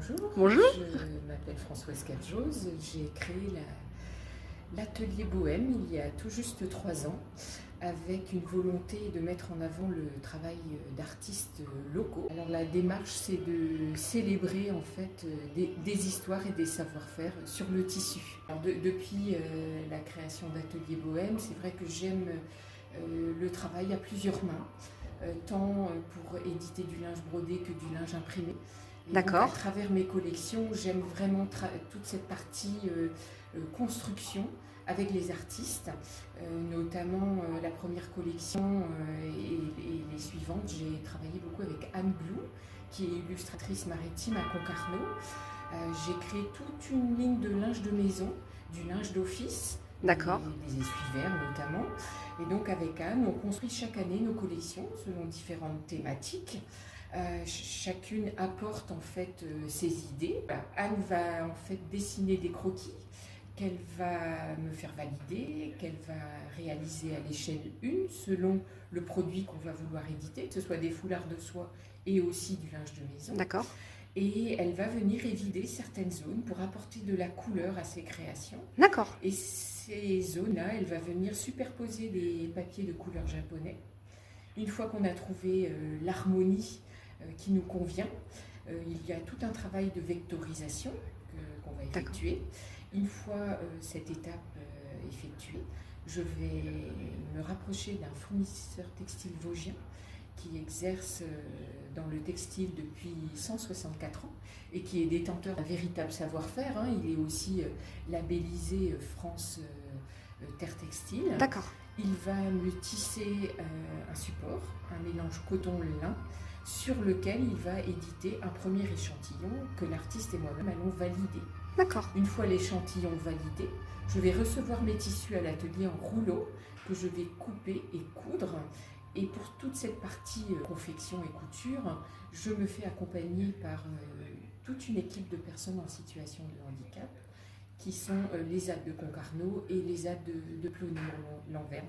Bonjour, Bonjour. je m'appelle Françoise Cadjose, j'ai créé l'atelier Bohème il y a tout juste 3 ans avec une volonté de mettre en avant le travail d'artistes locaux. Alors la démarche c'est de célébrer en fait des histoires et des savoir-faire sur le tissu. Alors depuis la création d'Atelier Bohème, c'est vrai que j'aime le travail à plusieurs mains, tant pour éditer du linge brodé que du linge imprimé. Et donc à D'accord. travers mes collections, j'aime vraiment toute cette partie construction avec les artistes, notamment la première collection et les suivantes. J'ai travaillé beaucoup avec Anne Blou, qui est illustratrice maritime à Concarneau. J'ai créé toute une ligne de linge de maison, du linge d'office, D'accord. des essuie-verres notamment. Et donc avec Anne, on construit chaque année nos collections selon différentes thématiques. Chacune apporte en fait ses idées. Anne va en fait dessiner des croquis qu'elle va me faire valider, qu'elle va réaliser à l'échelle 1 selon le produit qu'on va vouloir éditer, que ce soit des foulards de soie et aussi du linge de maison. D'accord. Et elle va venir évider certaines zones pour apporter de la couleur à ses créations. D'accord. Et ces zones-là, elle va venir superposer des papiers de couleur japonais. Une fois qu'on a trouvé l'harmonie qui nous convient, il y a tout un travail de vectorisation qu'on va effectuer. Une fois cette étape effectuée, je vais me rapprocher d'un fournisseur textile vosgien qui exerce dans le textile depuis 164 ans et qui est détenteur d'un véritable savoir-faire. Il est aussi labellisé France Terre Textile. D'accord. Il va me tisser un support, un mélange coton-lin, sur lequel il va éditer un premier échantillon que l'artiste et moi-même allons valider. D'accord. Une fois l'échantillon validé, je vais recevoir mes tissus à l'atelier en rouleau que je vais couper et coudre. Et pour toute cette partie confection et couture, je me fais accompagner par toute une équipe de personnes en situation de handicap qui sont les ZAD de Concarneau et les ZAD de Ploné-Lanverne